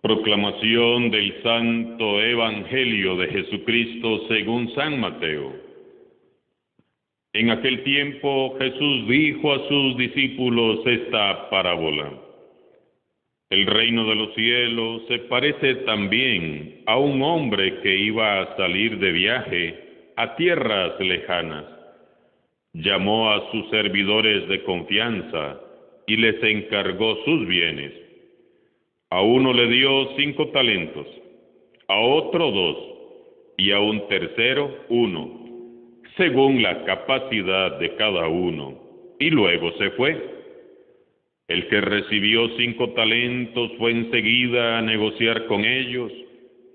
Proclamación del Santo Evangelio de Jesucristo según San Mateo. En aquel tiempo Jesús dijo a sus discípulos esta parábola. El reino de los cielos se parece también a un hombre que iba a salir de viaje a tierras lejanas. Llamó a sus servidores de confianza y les encargó sus bienes. A uno le dio 5 talentos, a otro 2, y a un tercero 1, según la capacidad de cada uno, y luego se fue. El que recibió 5 talentos fue enseguida a negociar con ellos,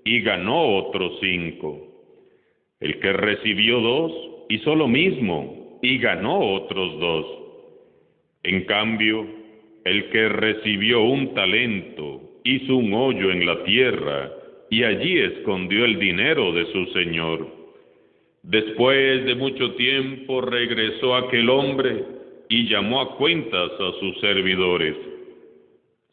y ganó otros 5. El que recibió 2 hizo lo mismo, y ganó otros 2. En cambio, el que recibió un talento hizo un hoyo en la tierra y allí escondió el dinero de su señor. Después de mucho tiempo regresó aquel hombre y llamó a cuentas a sus servidores.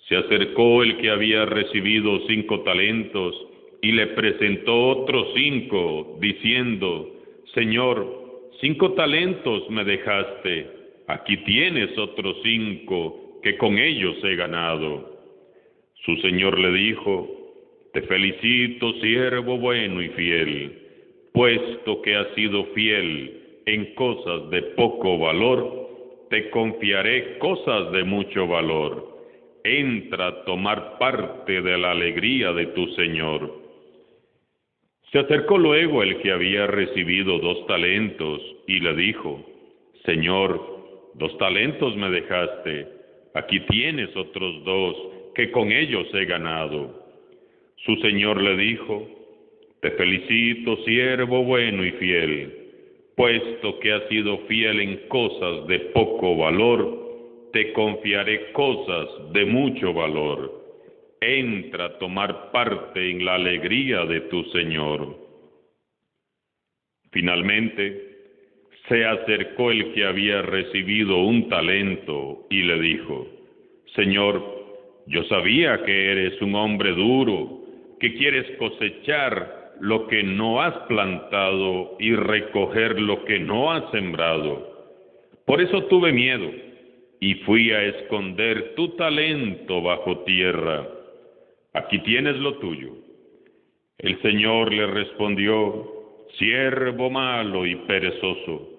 Se acercó el que había recibido 5 talentos y le presentó otros 5, diciendo: Señor, 5 talentos me dejaste, aquí tienes otros 5 que con ellos he ganado. Su señor le dijo: Te felicito, siervo bueno y fiel, puesto que has sido fiel en cosas de poco valor, te confiaré cosas de mucho valor. Entra a tomar parte de la alegría de tu señor. Se acercó luego el que había recibido 2 talentos y le dijo: Señor, 2 talentos me dejaste, aquí tienes otros 2 que con ellos he ganado. Su señor le dijo: Te felicito, siervo bueno y fiel, puesto que has sido fiel en cosas de poco valor, te confiaré cosas de mucho valor. Entra a tomar parte en la alegría de tu señor. Finalmente, se acercó el que había recibido un talento y le dijo: Señor, yo sabía que eres un hombre duro, que quieres cosechar lo que no has plantado y recoger lo que no has sembrado. Por eso tuve miedo y fui a esconder tu talento bajo tierra. Aquí tienes lo tuyo. El Señor le respondió: Siervo malo y perezoso,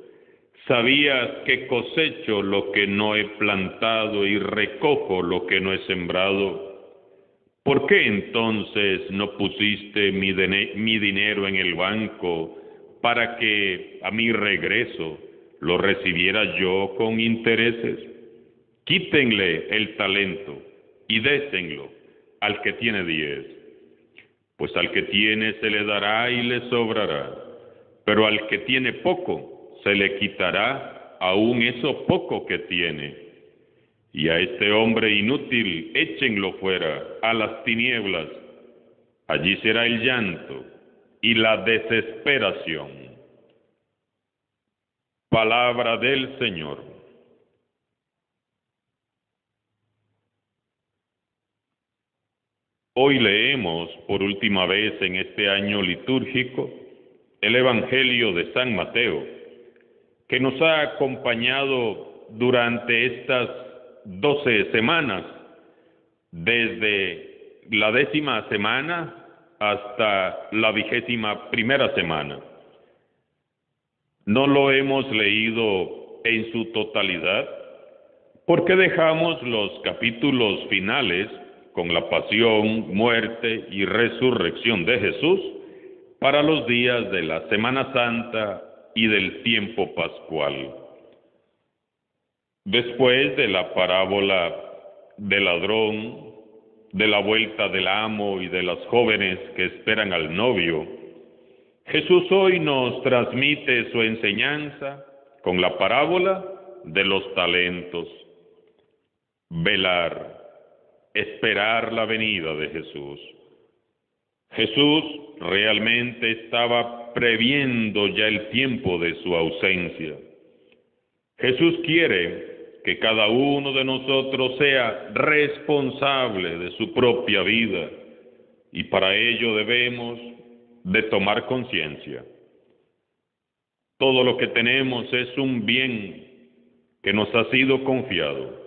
¿sabías que cosecho lo que no he plantado y recojo lo que no he sembrado? ¿Por qué entonces no pusiste mi dinero en el banco para que a mi regreso lo recibiera yo con intereses? Quítenle el talento y désenlo al que tiene 10, pues al que tiene se le dará y le sobrará, pero al que tiene poco se le quitará aún eso poco que tiene. Y a este hombre inútil échenlo fuera, a las tinieblas. Allí será el llanto y la desesperación. Palabra del Señor. Hoy leemos por última vez en este año litúrgico el Evangelio de San Mateo, que nos ha acompañado durante estas 12 semanas, desde la 10ª semana hasta la 21ª semana. No lo hemos leído en su totalidad porque dejamos los capítulos finales con la pasión, muerte y resurrección de Jesús para los días de la Semana Santa y del tiempo pascual. Después de la parábola del ladrón, de la vuelta del amo y de las jóvenes que esperan al novio, Jesús hoy nos transmite su enseñanza con la parábola de los talentos. Velar, esperar la venida de Jesús. Jesús realmente estaba previendo ya el tiempo de su ausencia. Jesús quiere que cada uno de nosotros sea responsable de su propia vida, y para ello debemos de tomar conciencia. Todo lo que tenemos es un bien que nos ha sido confiado.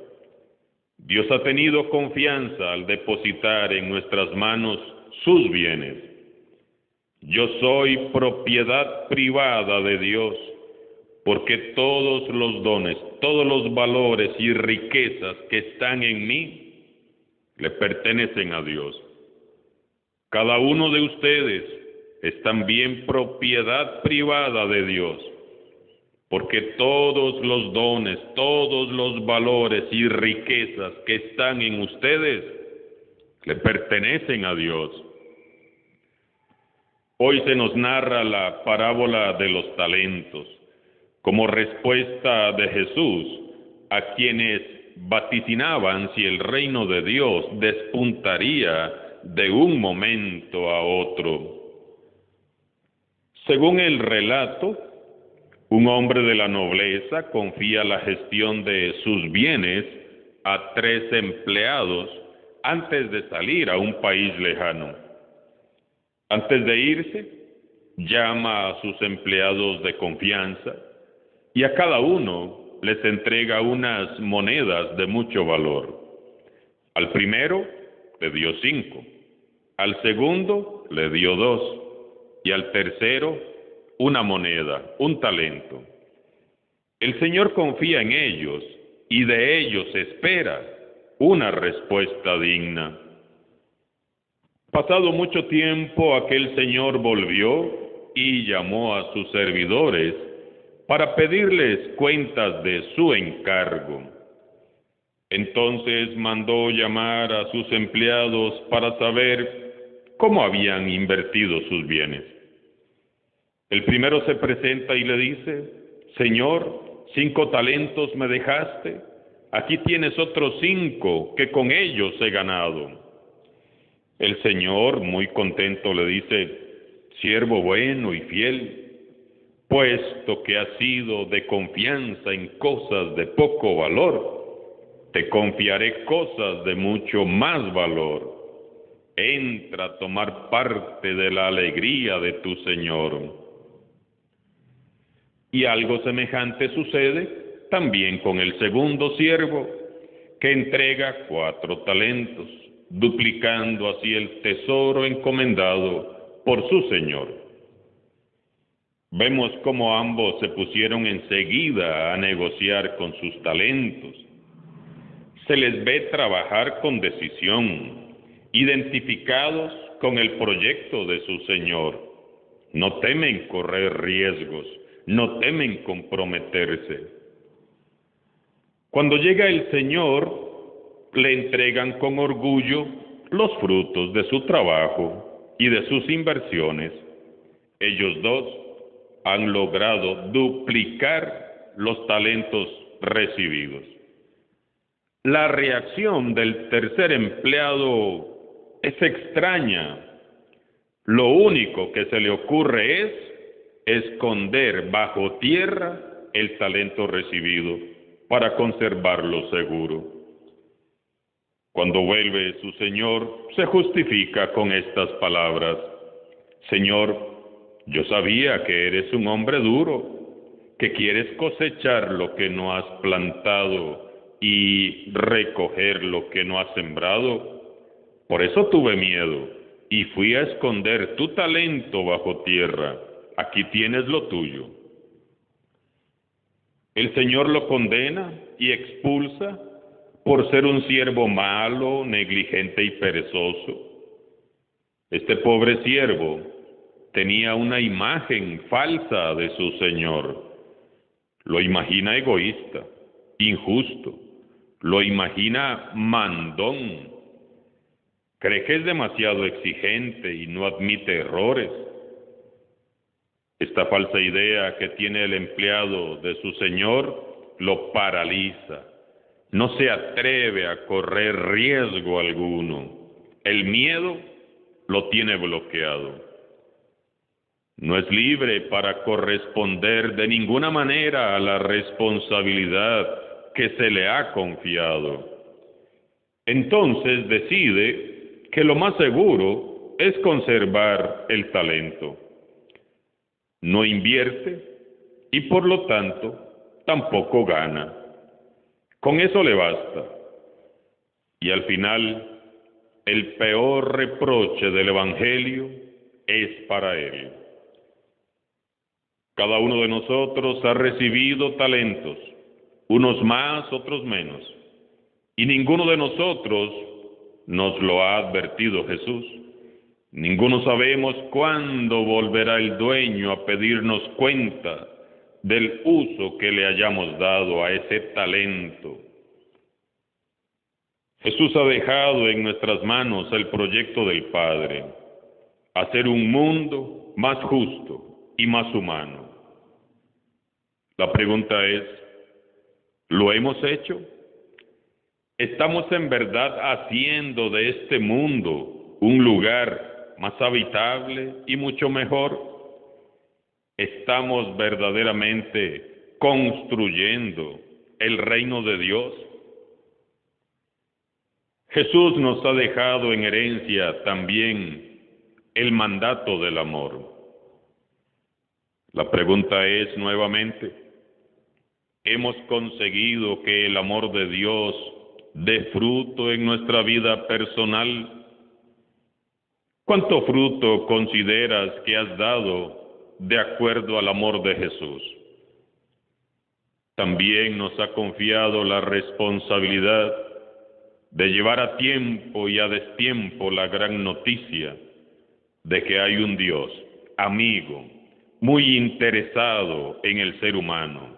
Dios ha tenido confianza al depositar en nuestras manos sus bienes. Yo soy propiedad privada de Dios, porque todos los dones, todos los valores y riquezas que están en mí, le pertenecen a Dios. Cada uno de ustedes es también propiedad privada de Dios, porque todos los dones, todos los valores y riquezas que están en ustedes, le pertenecen a Dios. Hoy se nos narra la parábola de los talentos, como respuesta de Jesús a quienes vaticinaban si el reino de Dios despuntaría de un momento a otro. Según el relato, un hombre de la nobleza confía la gestión de sus bienes a 3 empleados antes de salir a un país lejano. Antes de irse, llama a sus empleados de confianza y a cada uno les entrega unas monedas de mucho valor. Al primero le dio 5, al segundo le dio 2 y al tercero una moneda, un talento. El Señor confía en ellos y de ellos espera una respuesta digna. Pasado mucho tiempo, aquel señor volvió y llamó a sus servidores para pedirles cuentas de su encargo. Entonces mandó llamar a sus empleados para saber cómo habían invertido sus bienes. El primero se presenta y le dice: Señor, 5 talentos me dejaste, aquí tienes otros 5 que con ellos he ganado. El Señor, muy contento, le dice: siervo bueno y fiel, puesto que has sido de confianza en cosas de poco valor, te confiaré cosas de mucho más valor. Entra a tomar parte de la alegría de tu Señor. Y algo semejante sucede también con el segundo siervo, que entrega 4 talentos, duplicando así el tesoro encomendado por su Señor. Vemos cómo ambos se pusieron enseguida a negociar con sus talentos. Se les ve trabajar con decisión, identificados con el proyecto de su Señor. No temen correr riesgos, no temen comprometerse. Cuando llega el Señor, le entregan con orgullo los frutos de su trabajo y de sus inversiones. Ellos dos han logrado duplicar los talentos recibidos. La reacción del tercer empleado es extraña. Lo único que se le ocurre es esconder bajo tierra el talento recibido para conservarlo seguro. Cuando vuelve su Señor, se justifica con estas palabras: Señor, yo sabía que eres un hombre duro, que quieres cosechar lo que no has plantado y recoger lo que no has sembrado. Por eso tuve miedo y fui a esconder tu talento bajo tierra. Aquí tienes lo tuyo. El Señor lo condena y expulsa por ser un siervo malo, negligente y perezoso. Este pobre siervo tenía una imagen falsa de su Señor. Lo imagina egoísta, injusto, lo imagina mandón. Cree que es demasiado exigente y no admite errores. Esta falsa idea que tiene el empleado de su Señor lo paraliza. No se atreve a correr riesgo alguno. El miedo lo tiene bloqueado. No es libre para corresponder de ninguna manera a la responsabilidad que se le ha confiado. Entonces decide que lo más seguro es conservar el talento. No invierte y por lo tanto tampoco gana. Con eso le basta. Y al final, el peor reproche del Evangelio es para él. Cada uno de nosotros ha recibido talentos, unos más, otros menos, y ninguno de nosotros nos lo ha advertido Jesús. Ninguno sabemos cuándo volverá el dueño a pedirnos cuenta del uso que le hayamos dado a ese talento. Jesús ha dejado en nuestras manos el proyecto del Padre, hacer un mundo más justo y más humano. La pregunta es, ¿lo hemos hecho? ¿Estamos en verdad haciendo de este mundo un lugar más habitable y mucho mejor? ¿Estamos verdaderamente construyendo el reino de Dios? Jesús nos ha dejado en herencia también el mandato del amor. La pregunta es nuevamente, ¿hemos conseguido que el amor de Dios dé fruto en nuestra vida personal? ¿Cuánto fruto consideras que has dado de acuerdo al amor de Jesús? También nos ha confiado la responsabilidad de llevar a tiempo y a destiempo la gran noticia de que hay un Dios amigo, muy interesado en el ser humano.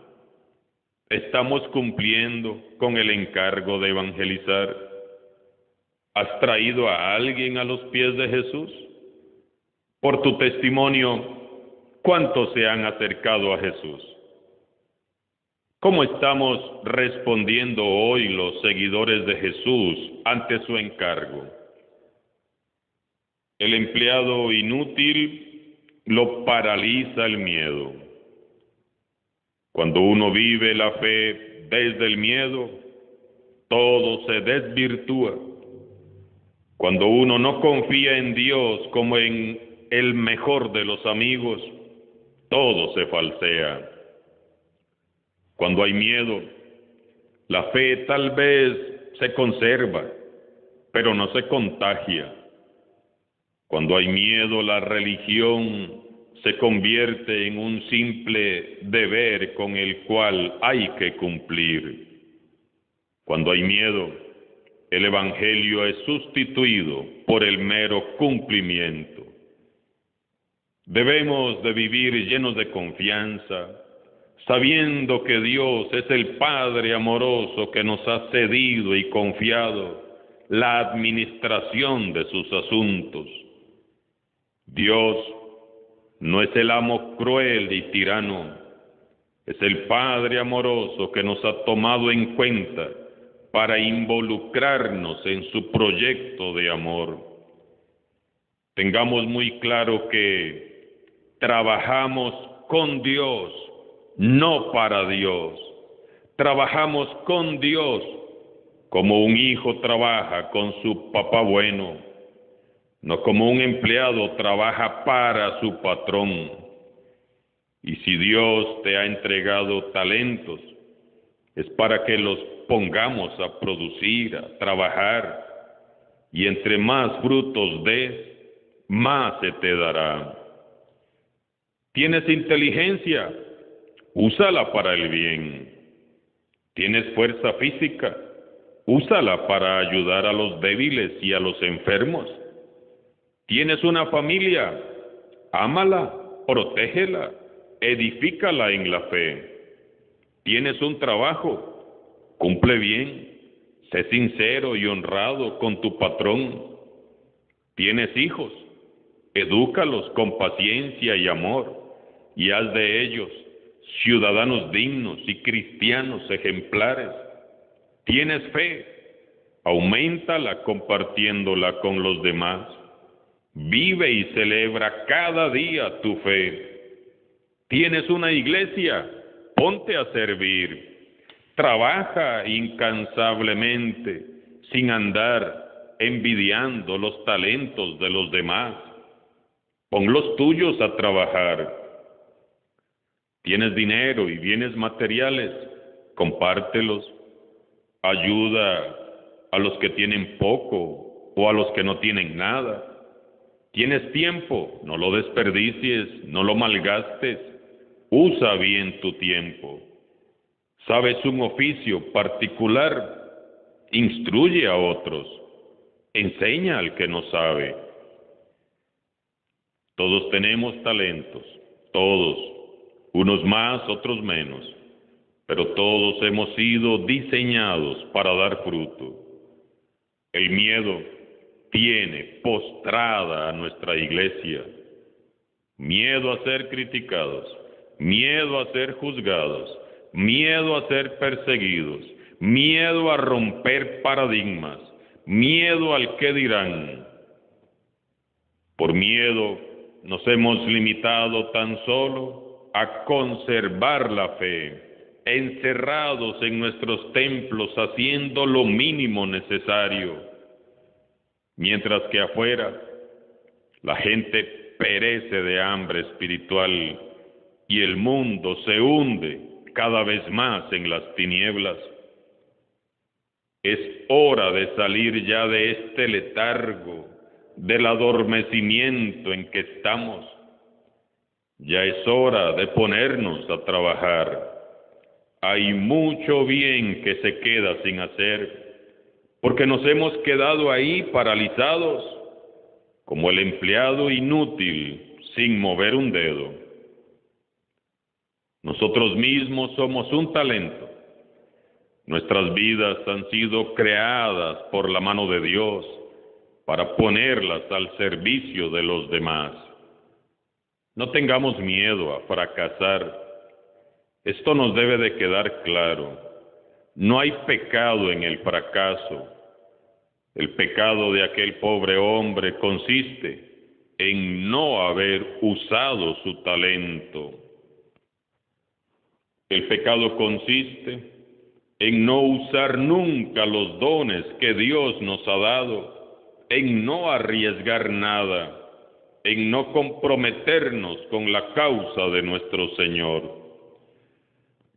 ¿Estamos cumpliendo con el encargo de evangelizar? ¿Has traído a alguien a los pies de Jesús? Por tu testimonio, ¿cuántos se han acercado a Jesús? ¿Cómo estamos respondiendo hoy los seguidores de Jesús ante su encargo? El empleado inútil lo paraliza el miedo. Cuando uno vive la fe desde el miedo, todo se desvirtúa. Cuando uno no confía en Dios como en el mejor de los amigos, todo se falsea. Cuando hay miedo, la fe tal vez se conserva, pero no se contagia. Cuando hay miedo, la religión se convierte en un simple deber con el cual hay que cumplir. Cuando hay miedo, el Evangelio es sustituido por el mero cumplimiento. Debemos de vivir llenos de confianza, sabiendo que Dios es el Padre amoroso que nos ha cedido y confiado la administración de sus asuntos. Dios no es el amo cruel y tirano, es el Padre amoroso que nos ha tomado en cuenta para involucrarnos en su proyecto de amor. Tengamos muy claro que trabajamos con Dios, no para Dios. Trabajamos con Dios como un hijo trabaja con su papá bueno, no como un empleado trabaja para su patrón. Y si Dios te ha entregado talentos, es para que los pongamos a producir, a trabajar, y entre más frutos des, más se te dará. ¿Tienes inteligencia? Úsala para el bien. ¿Tienes fuerza física? Úsala para ayudar a los débiles y a los enfermos. ¿Tienes una familia? Ámala, protégela, edifícala en la fe. ¿Tienes un trabajo? Cumple bien, sé sincero y honrado con tu patrón. ¿Tienes hijos? Edúcalos con paciencia y amor, y haz de ellos ciudadanos dignos y cristianos ejemplares. ¿Tienes fe? Auméntala compartiéndola con los demás. Vive y celebra cada día tu fe. ¿Tienes una iglesia? Ponte a servir. Trabaja incansablemente, sin andar envidiando los talentos de los demás. Pon los tuyos a trabajar. Tienes dinero y bienes materiales, compártelos. Ayuda a los que tienen poco o a los que no tienen nada. Tienes tiempo, no lo desperdicies, no lo malgastes. Usa bien tu tiempo. ¿Sabes un oficio particular? Instruye a otros. Enseña al que no sabe. Todos tenemos talentos, todos, unos más, otros menos, pero todos hemos sido diseñados para dar fruto. El miedo tiene postrada a nuestra iglesia. Miedo a ser criticados, miedo a ser juzgados, miedo a ser perseguidos, miedo a romper paradigmas, miedo al qué dirán. Por miedo nos hemos limitado tan solo a conservar la fe, encerrados en nuestros templos haciendo lo mínimo necesario, mientras que afuera la gente perece de hambre espiritual y el mundo se hunde cada vez más en las tinieblas. Es hora de salir ya de este letargo, del adormecimiento en que estamos. Ya es hora de ponernos a trabajar. Hay mucho bien que se queda sin hacer, porque nos hemos quedado ahí paralizados, como el empleado inútil, sin mover un dedo. Nosotros mismos somos un talento. Nuestras vidas han sido creadas por la mano de Dios para ponerlas al servicio de los demás. No tengamos miedo a fracasar. Esto nos debe de quedar claro. No hay pecado en el fracaso. El pecado de aquel pobre hombre consiste en no haber usado su talento. El pecado consiste en no usar nunca los dones que Dios nos ha dado, en no arriesgar nada, en no comprometernos con la causa de nuestro Señor.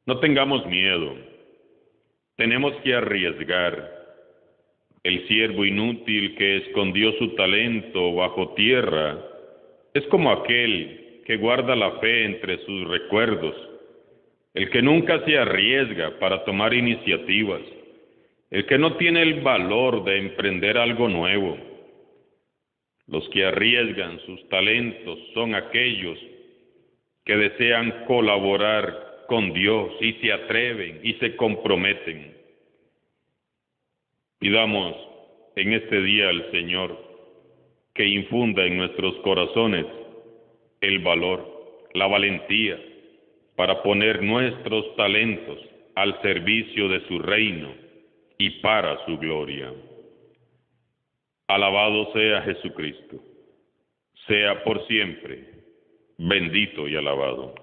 No tengamos miedo, tenemos que arriesgar. El siervo inútil que escondió su talento bajo tierra es como aquel que guarda la fe entre sus recuerdos, el que nunca se arriesga para tomar iniciativas, el que no tiene el valor de emprender algo nuevo. Los que arriesgan sus talentos son aquellos que desean colaborar con Dios y se atreven y se comprometen. Pidamos en este día al Señor que infunda en nuestros corazones el valor, la valentía, para poner nuestros talentos al servicio de su reino y para su gloria. Alabado sea Jesucristo, sea por siempre bendito y alabado.